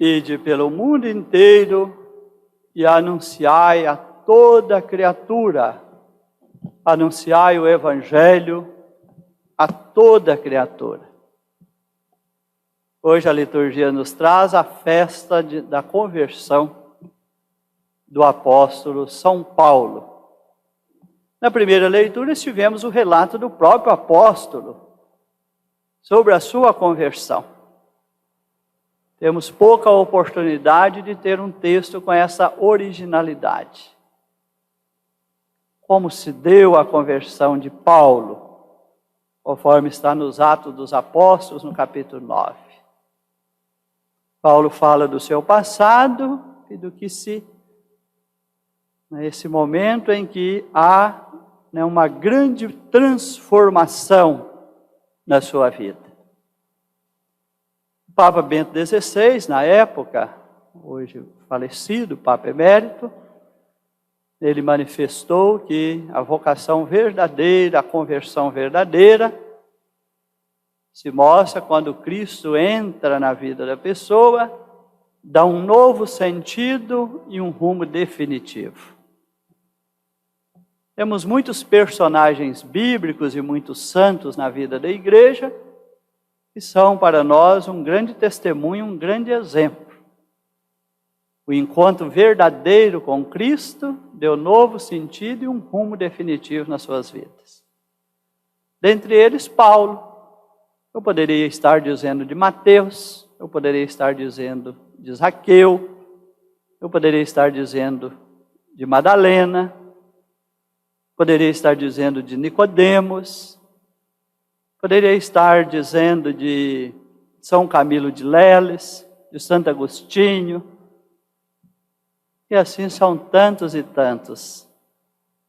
Ide pelo mundo inteiro e anunciai a toda criatura. Anunciai o Evangelho a toda criatura. Hoje a liturgia nos traz a festa da conversão do apóstolo São Paulo. Na primeira leitura tivemos o relato do próprio apóstolo sobre a sua conversão. Temos pouca oportunidade de ter um texto com essa originalidade. Como se deu a conversão de Paulo, conforme está nos Atos dos Apóstolos, no capítulo 9. Paulo fala do seu passado e do que nesse momento em que há uma grande transformação na sua vida. O Papa Bento XVI, na época, hoje falecido, Papa Emérito, ele manifestou que a vocação verdadeira, a conversão verdadeira, se mostra quando Cristo entra na vida da pessoa, dá um novo sentido e um rumo definitivo. Temos muitos personagens bíblicos e muitos santos na vida da igreja, que são para nós um grande testemunho, um grande exemplo. O encontro verdadeiro com Cristo deu novo sentido e um rumo definitivo nas suas vidas. Dentre eles, Paulo. Eu poderia estar dizendo de Mateus, eu poderia estar dizendo de Zaqueu, eu poderia estar dizendo de Madalena, poderia estar dizendo de Nicodemos, poderia estar dizendo de São Camilo de Leles, de Santo Agostinho, e assim são tantos e tantos,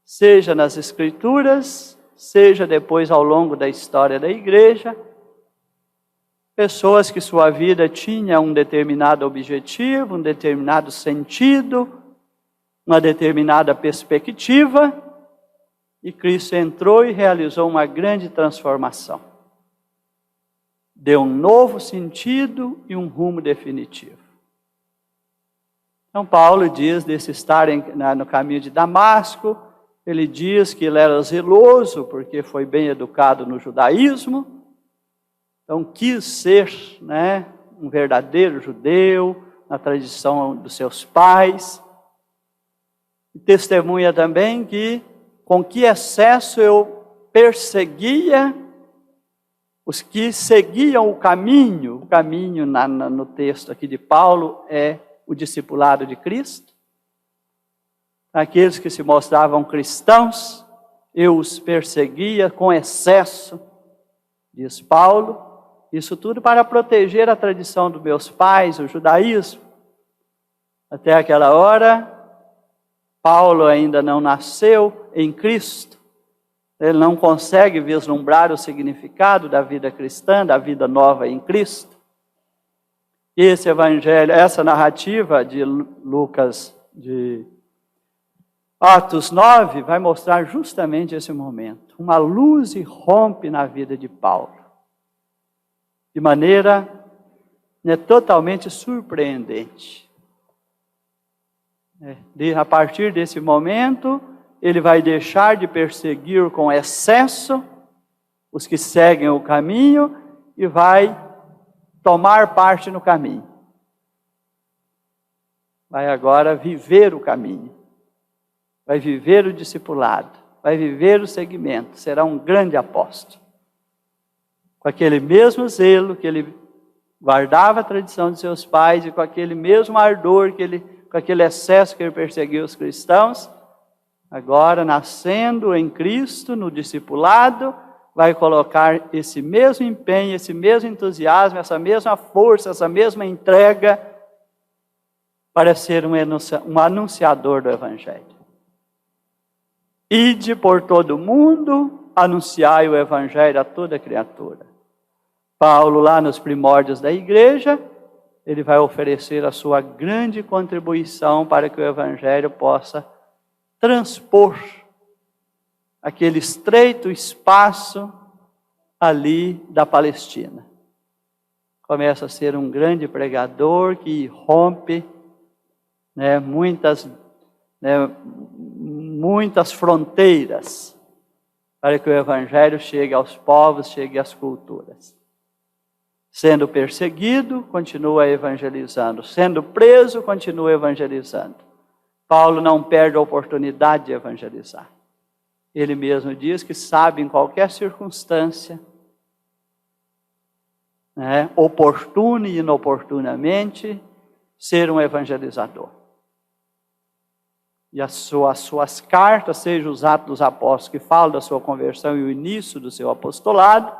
seja nas Escrituras, seja depois ao longo da história da igreja, pessoas que sua vida tinha um determinado objetivo, um determinado sentido, uma determinada perspectiva, e Cristo entrou e realizou uma grande transformação. Deu um novo sentido e um rumo definitivo. Então Paulo diz desse estar no caminho de Damasco, ele diz que ele era zeloso porque foi bem educado no judaísmo, então quis ser um verdadeiro judeu, na tradição dos seus pais. E testemunha também que com que excesso eu perseguia os que seguiam o caminho no texto aqui de Paulo é o discipulado de Cristo. Aqueles que se mostravam cristãos, eu os perseguia com excesso, diz Paulo. Isso tudo para proteger a tradição dos meus pais, o judaísmo. Até aquela hora, Paulo ainda não nasceu em Cristo. Ele não consegue vislumbrar o significado da vida cristã, da vida nova em Cristo. Esse evangelho, essa narrativa de Lucas, de Atos 9, vai mostrar justamente esse momento. Uma luz irrompe na vida de Paulo. De maneira totalmente surpreendente. A partir desse momento, ele vai deixar de perseguir com excesso os que seguem o caminho e vai tomar parte no caminho. Vai agora viver o caminho. Vai viver o discipulado. Vai viver o seguimento. Será um grande apóstolo. Com aquele mesmo zelo que ele guardava a tradição de seus pais e com aquele mesmo ardor com aquele excesso que ele perseguiu os cristãos, agora nascendo em Cristo, no discipulado, vai colocar esse mesmo empenho, esse mesmo entusiasmo, essa mesma força, essa mesma entrega para ser um anunciador do Evangelho. Ide por todo o mundo, anunciai o Evangelho a toda criatura. Paulo, lá nos primórdios da igreja, ele vai oferecer a sua grande contribuição para que o Evangelho possa transpor aquele estreito espaço ali da Palestina. começa a ser um grande pregador que rompe, né, muitas fronteiras para que o Evangelho chegue aos povos, chegue às culturas. Sendo perseguido, continua evangelizando. Sendo preso, continua evangelizando. Paulo não perde a oportunidade de evangelizar. Ele mesmo diz que sabe em qualquer circunstância, né, oportuna e inoportunamente, ser um evangelizador. E as suas cartas, seja os Atos dos Apóstolos que falam da sua conversão e o início do seu apostolado,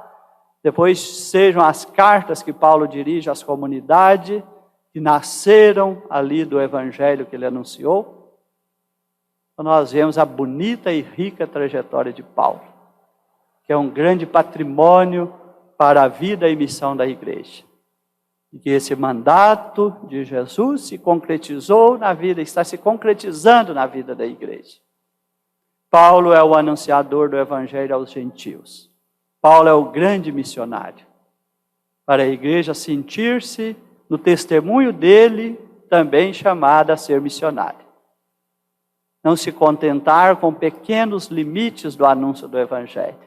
depois sejam as cartas que Paulo dirige às comunidades que nasceram ali do evangelho que ele anunciou. Então nós vemos a bonita e rica trajetória de Paulo, que é um grande patrimônio para a vida e missão da igreja. E que esse mandato de Jesus se concretizou na vida, está se concretizando na vida da igreja. Paulo é o anunciador do evangelho aos gentios. Paulo é o grande missionário. Para a igreja sentir-se, no testemunho dele, também chamada a ser missionária. Não se contentar com pequenos limites do anúncio do evangelho,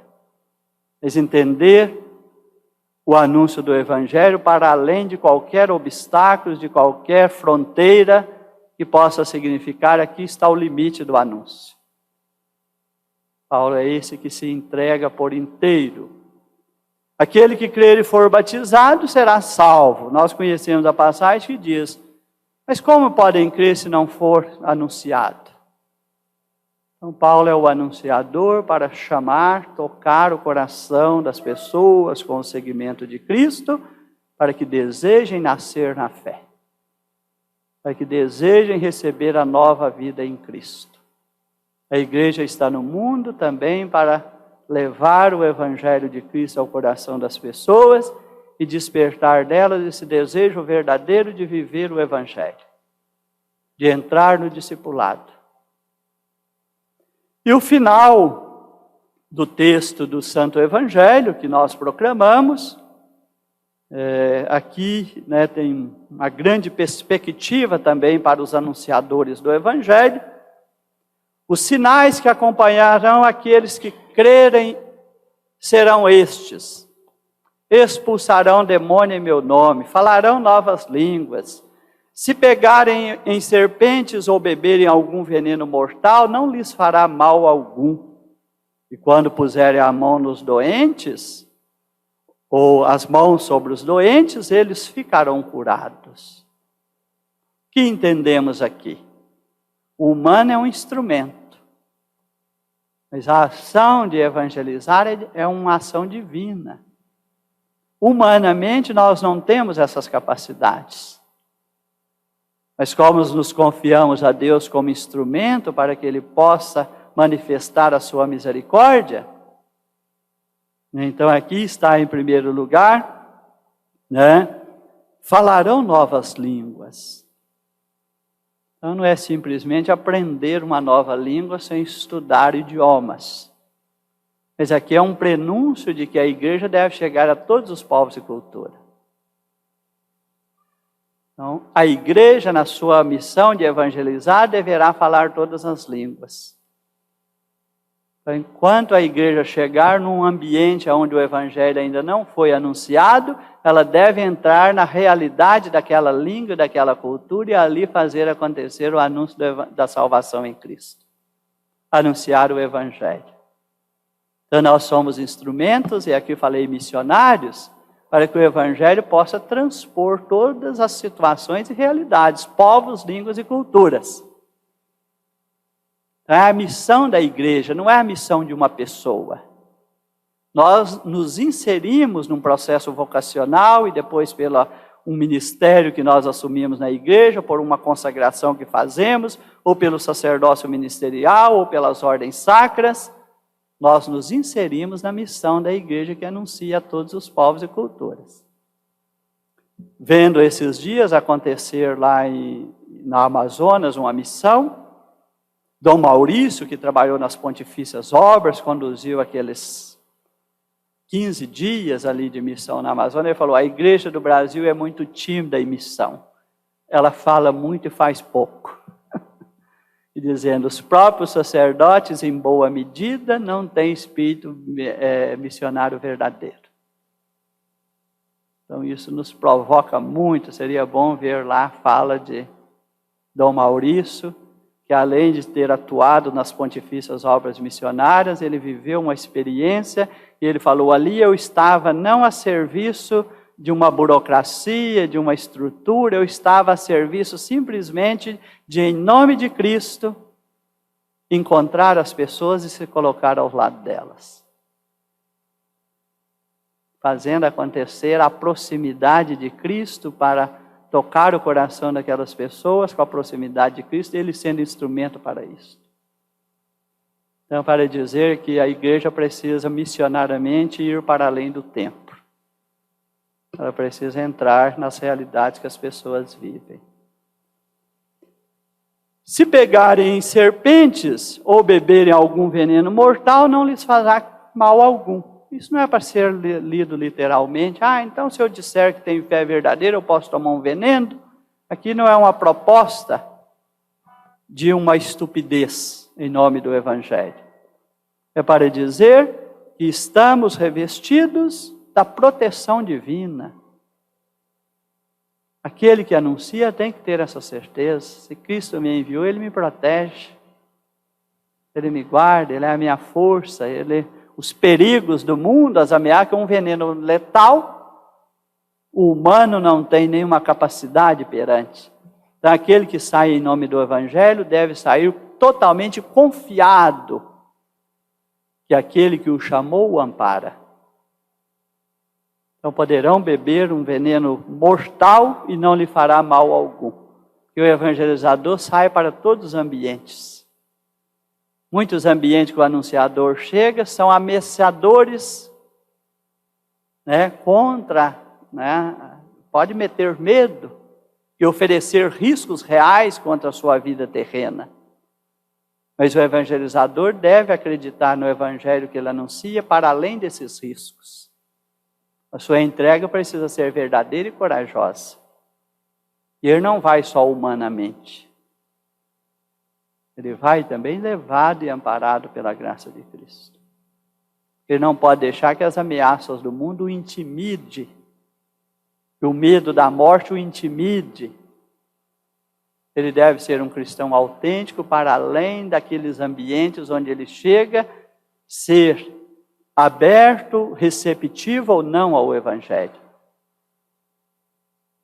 mas entender o anúncio do evangelho para além de qualquer obstáculo, de qualquer fronteira que possa significar, aqui está o limite do anúncio. Paulo é esse que se entrega por inteiro. Aquele que crer e for batizado será salvo. Nós conhecemos a passagem que diz, mas como podem crer se não for anunciado? Então Paulo é o anunciador para chamar, tocar o coração das pessoas com o seguimento de Cristo, para que desejem nascer na fé, para que desejem receber a nova vida em Cristo. A igreja está no mundo também para levar o evangelho de Cristo ao coração das pessoas e despertar delas esse desejo verdadeiro de viver o evangelho, de entrar no discipulado. E o final do texto do Santo Evangelho que nós proclamamos, aqui, né, tem uma grande perspectiva também para os anunciadores do Evangelho. Os sinais que acompanharão aqueles que crerem serão estes: expulsarão demônio em meu nome, falarão novas línguas. Se pegarem em serpentes ou beberem algum veneno mortal, não lhes fará mal algum. E quando puserem a mão nos doentes, ou as mãos sobre os doentes, eles ficarão curados. O que entendemos aqui? O humano é um instrumento, mas a ação de evangelizar é uma ação divina. Humanamente nós não temos essas capacidades. Mas como nos confiamos a Deus como instrumento para que Ele possa manifestar a sua misericórdia, então aqui está em primeiro lugar, né, falarão novas línguas. Então não é simplesmente aprender uma nova língua sem estudar idiomas. Mas aqui é um prenúncio de que a igreja deve chegar a todos os povos e culturas. Então, a igreja, na sua missão de evangelizar, deverá falar todas as línguas. Então, enquanto a igreja chegar num ambiente onde o evangelho ainda não foi anunciado, ela deve entrar na realidade daquela língua, daquela cultura e ali fazer acontecer o anúncio da salvação em Cristo. Anunciar o evangelho. Então, nós somos instrumentos, e aqui falei missionários, para que o evangelho possa transpor todas as situações e realidades, povos, línguas e culturas. É a missão da igreja, não é a missão de uma pessoa. Nós nos inserimos num processo vocacional e depois pelo um ministério que nós assumimos na igreja, por uma consagração que fazemos, ou pelo sacerdócio ministerial, ou pelas ordens sacras. Nós nos inserimos na missão da igreja que anuncia a todos os povos e culturas. Vendo esses dias acontecer lá na Amazonas uma missão, Dom Maurício, que trabalhou nas Pontifícias Obras, conduziu aqueles 15 dias ali de missão na Amazônia, ele falou, a igreja do Brasil é muito tímida em missão. Ela fala muito e faz pouco. E dizendo, os próprios sacerdotes, em boa medida, não têm espírito missionário verdadeiro. Então isso nos provoca muito, seria bom ver lá a fala de Dom Maurício, que além de ter atuado nas pontifícias obras missionárias, ele viveu uma experiência, e ele falou, ali eu estava não a serviço de uma burocracia, de uma estrutura, eu estava a serviço simplesmente de, em nome de Cristo, encontrar as pessoas e se colocar ao lado delas. Fazendo acontecer a proximidade de Cristo para tocar o coração daquelas pessoas com a proximidade de Cristo, ele sendo instrumento para isso. Então, para dizer que a igreja precisa missionariamente ir para além do tempo. Ela precisa entrar nas realidades que as pessoas vivem. Se pegarem serpentes ou beberem algum veneno mortal, não lhes fará mal algum. Isso não é para ser lido literalmente. Então se eu disser que tenho fé verdadeira, eu posso tomar um veneno? Aqui não é uma proposta de uma estupidez em nome do Evangelho. É para dizer que estamos revestidos da proteção divina. Aquele que anuncia tem que ter essa certeza. Se Cristo me enviou, Ele me protege. Ele me guarda, Ele é a minha força. Os perigos do mundo, as ameaças, um veneno letal, o humano não tem nenhuma capacidade perante. Então, aquele que sai em nome do Evangelho deve sair totalmente confiado que aquele que o chamou o ampara. Então poderão beber um veneno mortal e não lhe fará mal algum. Que o evangelizador sai para todos os ambientes. Muitos ambientes que o anunciador chega são ameaçadores, pode meter medo e oferecer riscos reais contra a sua vida terrena. Mas o evangelizador deve acreditar no evangelho que ele anuncia para além desses riscos. A sua entrega precisa ser verdadeira e corajosa. E ele não vai só humanamente. Ele vai também levado e amparado pela graça de Cristo. Ele não pode deixar que as ameaças do mundo o intimide. Que o medo da morte o intimide. Ele deve ser um cristão autêntico para além daqueles ambientes onde ele chega, ser aberto, receptivo ou não ao Evangelho.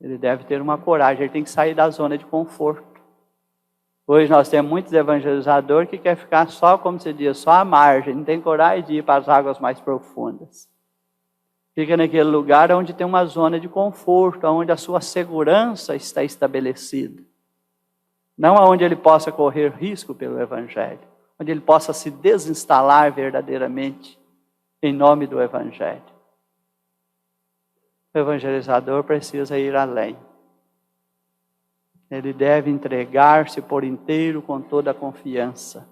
Ele deve ter uma coragem, ele tem que sair da zona de conforto. Hoje nós temos muitos evangelizadores que querem ficar só, como se diz, só à margem, não tem coragem de ir para as águas mais profundas. Fica naquele lugar onde tem uma zona de conforto, onde a sua segurança está estabelecida. Não aonde ele possa correr risco pelo Evangelho, onde ele possa se desinstalar verdadeiramente em nome do Evangelho. O evangelizador precisa ir além. Ele deve entregar-se por inteiro com toda a confiança.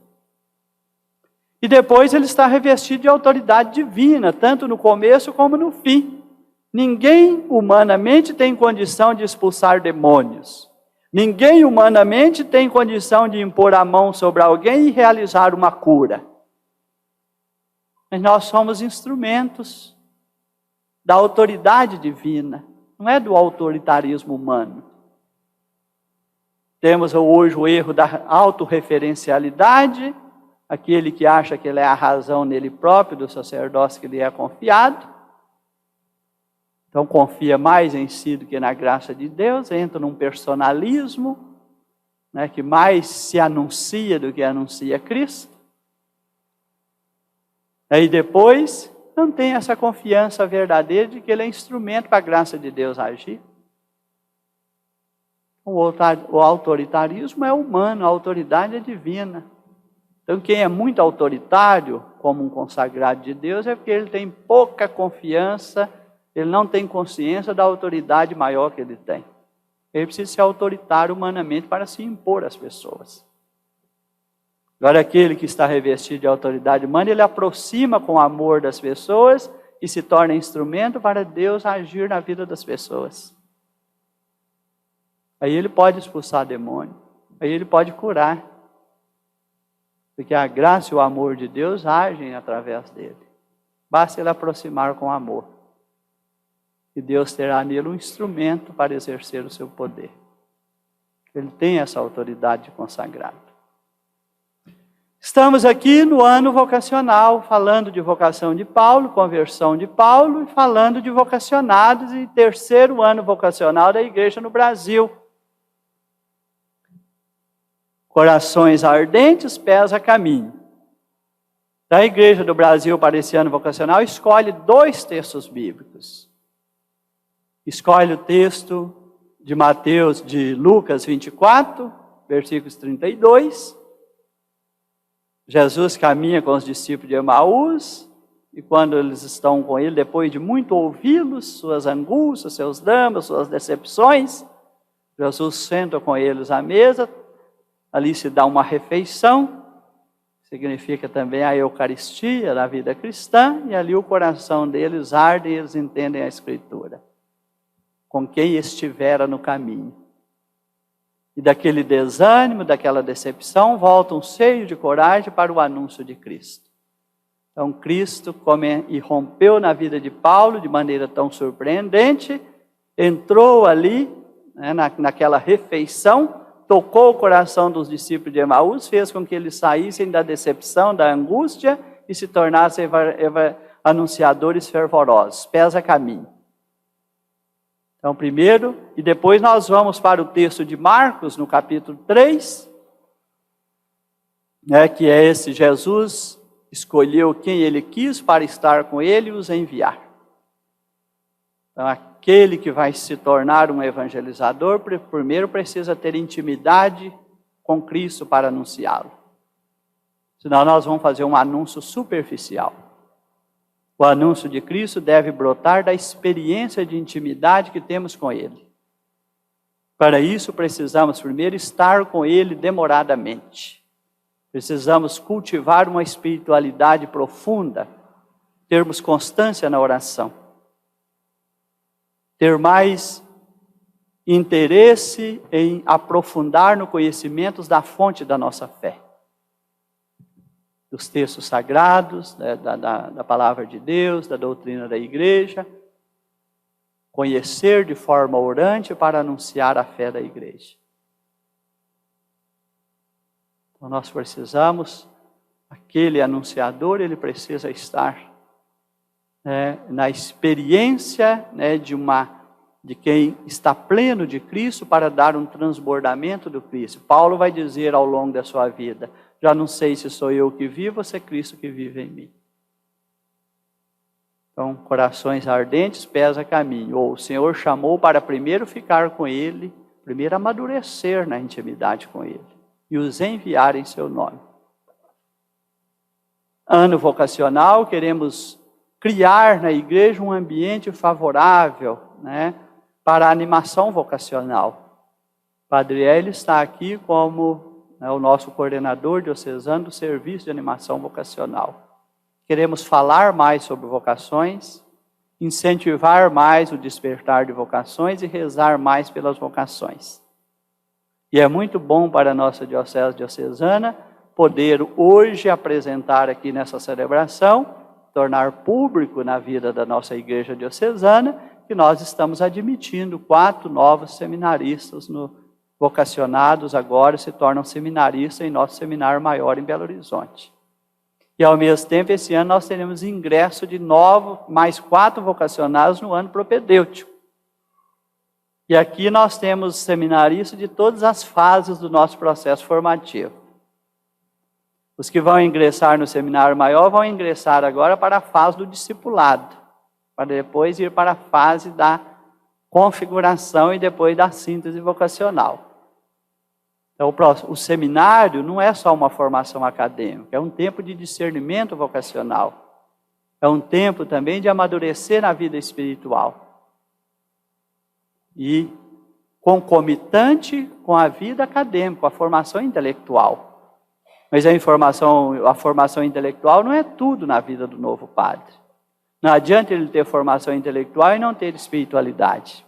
E depois ele está revestido de autoridade divina, tanto no começo como no fim. Ninguém humanamente tem condição de expulsar demônios. Ninguém humanamente tem condição de impor a mão sobre alguém e realizar uma cura. Mas nós somos instrumentos da autoridade divina, não é do autoritarismo humano. Temos hoje o erro da autorreferencialidade, aquele que acha que ele é a razão nele próprio, do sacerdócio que lhe é confiado. Então confia mais em si do que na graça de Deus, entra num personalismo, que mais se anuncia do que anuncia Cristo. Aí depois não tem essa confiança verdadeira de que ele é instrumento para a graça de Deus agir. O autoritarismo é humano, a autoridade é divina. Então quem é muito autoritário, como um consagrado de Deus, é porque ele tem pouca confiança, ele não tem consciência da autoridade maior que ele tem. Ele precisa ser autoritário humanamente para se impor às pessoas. Agora aquele que está revestido de autoridade humana, ele aproxima com amor das pessoas e se torna instrumento para Deus agir na vida das pessoas. Aí ele pode expulsar demônio, aí ele pode curar, porque a graça e o amor de Deus agem através dele. Basta ele aproximar com amor, e Deus terá nele um instrumento para exercer o seu poder. Ele tem essa autoridade consagrada. Estamos aqui no ano vocacional, falando de vocação de Paulo, conversão de Paulo, e falando de vocacionados, e terceiro ano vocacional da igreja no Brasil. Corações ardentes, pés a caminho. Da igreja do Brasil para esse ano vocacional, escolhe 2 textos bíblicos. Escolhe o texto de Lucas 24, versículos 32. Jesus caminha com os discípulos de Emaús, e quando eles estão com ele, depois de muito ouvi-los, suas angústias, seus dramas, suas decepções, Jesus senta com eles à mesa, ali se dá uma refeição, significa também a Eucaristia da vida cristã, e ali o coração deles arde e eles entendem a Escritura. Com quem estivera no caminho. E daquele desânimo, daquela decepção, voltam cheios de coragem para o anúncio de Cristo. Então Cristo rompeu na vida de Paulo de maneira tão surpreendente, entrou ali, naquela refeição, tocou o coração dos discípulos de Emaús, fez com que eles saíssem da decepção, da angústia e se tornassem anunciadores fervorosos, pés a caminho. Então, primeiro, e depois nós vamos para o texto de Marcos, no capítulo 3, que é esse: Jesus escolheu quem ele quis para estar com ele e os enviar. Então, aquele que vai se tornar um evangelizador, primeiro precisa ter intimidade com Cristo para anunciá-lo. Senão nós vamos fazer um anúncio superficial. O anúncio de Cristo deve brotar da experiência de intimidade que temos com Ele. Para isso, precisamos primeiro estar com Ele demoradamente. Precisamos cultivar uma espiritualidade profunda, termos constância na oração, ter mais interesse em aprofundar no conhecimento da fonte da nossa fé. Dos textos sagrados, da palavra de Deus, da doutrina da igreja, conhecer de forma orante para anunciar a fé da igreja. Então nós precisamos, aquele anunciador, ele precisa estar na experiência de quem está pleno de Cristo para dar um transbordamento do Cristo. Paulo vai dizer ao longo da sua vida: já não sei se sou eu que vivo ou se é Cristo que vive em mim. Então, corações ardentes, pés a caminho. Ou o Senhor chamou para primeiro ficar com Ele, primeiro amadurecer na intimidade com Ele, e os enviar em seu nome. Ano vocacional, queremos criar na igreja um ambiente favorável, para a animação vocacional. Padre Hélio está aqui como o nosso coordenador diocesano do serviço de animação vocacional. Queremos falar mais sobre vocações, incentivar mais o despertar de vocações e rezar mais pelas vocações. E é muito bom para a nossa diocese diocesana poder hoje apresentar aqui nessa celebração, tornar público na vida da nossa igreja diocesana, que nós estamos admitindo 4 novos seminaristas vocacionados agora, se tornam seminaristas em nosso seminário maior em Belo Horizonte. E ao mesmo tempo, esse ano nós teremos ingresso de mais 4 vocacionados no ano propedêutico. E aqui nós temos seminaristas de todas as fases do nosso processo formativo. Os que vão ingressar no seminário maior vão ingressar agora para a fase do discipulado, para depois ir para a fase da configuração e depois da síntese vocacional. Então, o seminário não é só uma formação acadêmica, é um tempo de discernimento vocacional. É um tempo também de amadurecer na vida espiritual. E concomitante com a vida acadêmica, a formação intelectual. Mas a formação intelectual não é tudo na vida do novo padre. Não adianta ele ter formação intelectual e não ter espiritualidade.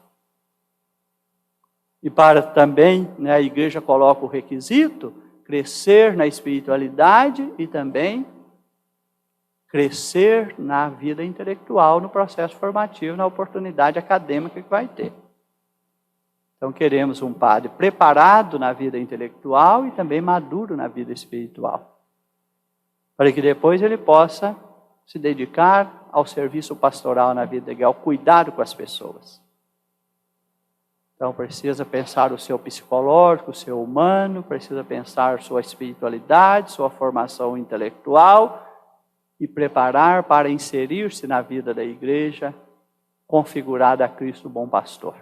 E para também, né, a igreja coloca o requisito, crescer na espiritualidade e também crescer na vida intelectual, no processo formativo, na oportunidade acadêmica que vai ter. Então queremos um padre preparado na vida intelectual e também maduro na vida espiritual, para que depois ele possa se dedicar ao serviço pastoral na vida legal, cuidado com as pessoas. Então precisa pensar o seu psicológico, o seu humano, precisa pensar sua espiritualidade, sua formação intelectual e preparar para inserir-se na vida da igreja configurada a Cristo bom pastor.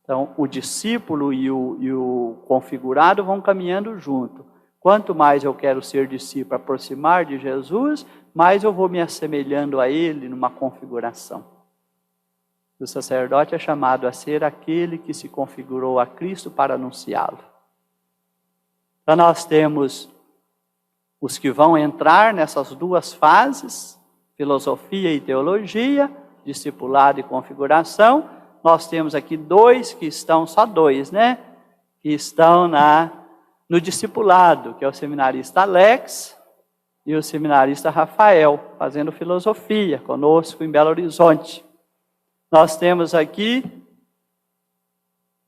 Então o discípulo e o configurado vão caminhando junto. Quanto mais eu quero ser discípulo, aproximar de Jesus, mais eu vou me assemelhando a Ele numa configuração. O sacerdote é chamado a ser aquele que se configurou a Cristo para anunciá-lo. Então nós temos os que vão entrar nessas duas fases, filosofia e teologia, discipulado e configuração. Nós temos aqui só dois, né? Que estão no discipulado, que é o seminarista Alex e o seminarista Rafael, fazendo filosofia conosco em Belo Horizonte. Nós temos aqui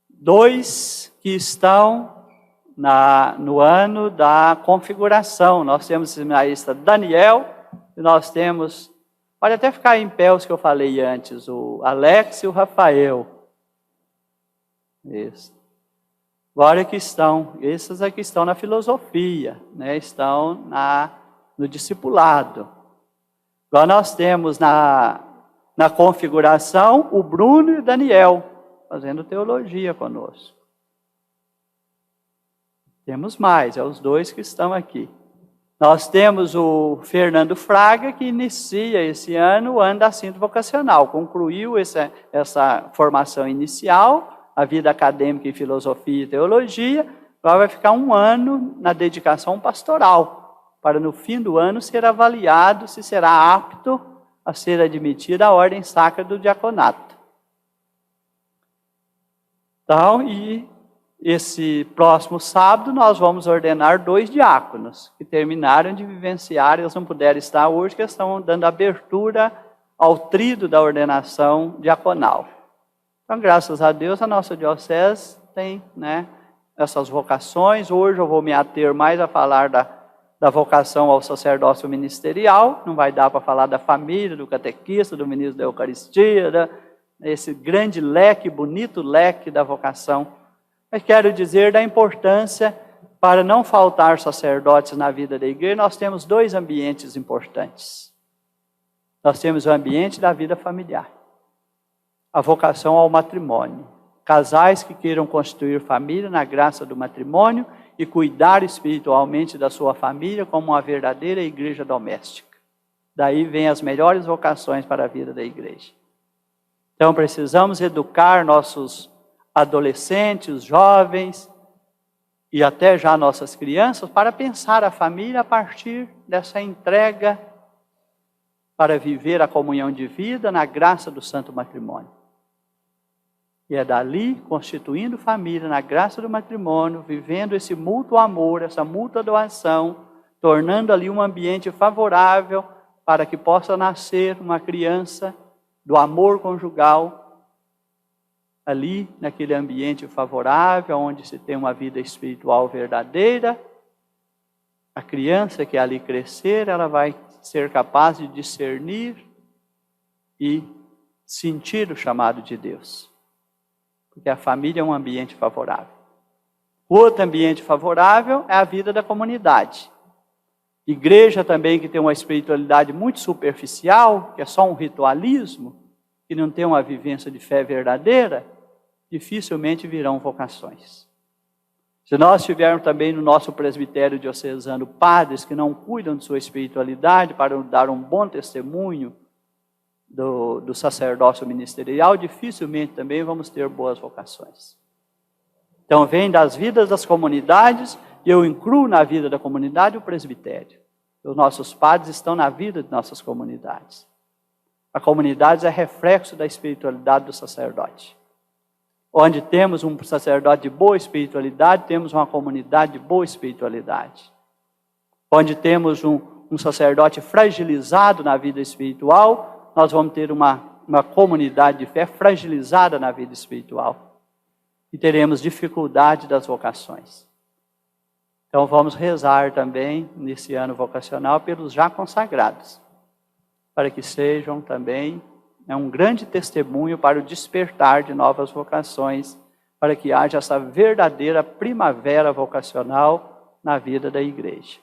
2 que estão no ano da configuração. Nós temos o seminarista Daniel e nós temos, pode até ficar em pé os que eu falei antes, o Alex e o Rafael. Isso. Agora que esses aqui estão na filosofia, né? Estão no discipulado. Agora nós temos na configuração o Bruno e o Daniel, fazendo teologia conosco. Temos mais, os 2 que estão aqui. Nós temos o Fernando Fraga, que inicia esse ano o ano da síntese vocacional. Concluiu essa formação inicial, a vida acadêmica em filosofia e teologia. Agora vai ficar 1 ano na dedicação pastoral, para no fim do ano ser avaliado se será apto a ser admitida à ordem sacra do diaconato. Então, e esse próximo sábado nós vamos ordenar 2 diáconos que terminaram de vivenciar, eles não puderam estar hoje, que estão dando abertura ao tríduo da ordenação diaconal. Então, graças a Deus, a nossa diocese tem, né, essas vocações. Hoje eu vou me ater mais a falar da vocação ao sacerdócio ministerial, não vai dar para falar da família, do catequista, do ministro da Eucaristia, esse grande leque, bonito leque da vocação. Mas quero dizer da importância, para não faltar sacerdotes na vida da igreja, nós temos 2 ambientes importantes. Nós temos o ambiente da vida familiar, a vocação ao matrimônio. Casais que queiram constituir família na graça do matrimônio e cuidar espiritualmente da sua família como uma verdadeira igreja doméstica. Daí vem as melhores vocações para a vida da igreja. Então precisamos educar nossos adolescentes, jovens e até já nossas crianças para pensar a família a partir dessa entrega para viver a comunhão de vida na graça do santo matrimônio. E é dali, constituindo família na graça do matrimônio, vivendo esse mútuo amor, essa mútua doação, tornando ali um ambiente favorável para que possa nascer uma criança do amor conjugal, ali naquele ambiente favorável, onde se tem uma vida espiritual verdadeira. A criança que ali crescer, ela vai ser capaz de discernir e sentir o chamado de Deus. Porque a família é um ambiente favorável. Outro ambiente favorável é a vida da comunidade. Igreja também que tem uma espiritualidade muito superficial, que é só um ritualismo, que não tem uma vivência de fé verdadeira, dificilmente virão vocações. Se nós tivermos também no nosso presbitério diocesano padres que não cuidam de sua espiritualidade para dar um bom testemunho do sacerdócio ministerial, dificilmente também vamos ter boas vocações. Então vem das vidas das comunidades, e eu incluo na vida da comunidade o presbitério. Os nossos padres estão na vida de nossas comunidades. A comunidade é reflexo da espiritualidade do sacerdote. Onde temos um sacerdote de boa espiritualidade, temos uma comunidade de boa espiritualidade. Onde temos um sacerdote fragilizado na vida espiritual, nós vamos ter uma comunidade de fé fragilizada na vida espiritual. E teremos dificuldade das vocações. Então vamos rezar também, nesse ano vocacional, pelos já consagrados. Para que sejam também um grande testemunho para o despertar de novas vocações, para que haja essa verdadeira primavera vocacional na vida da igreja.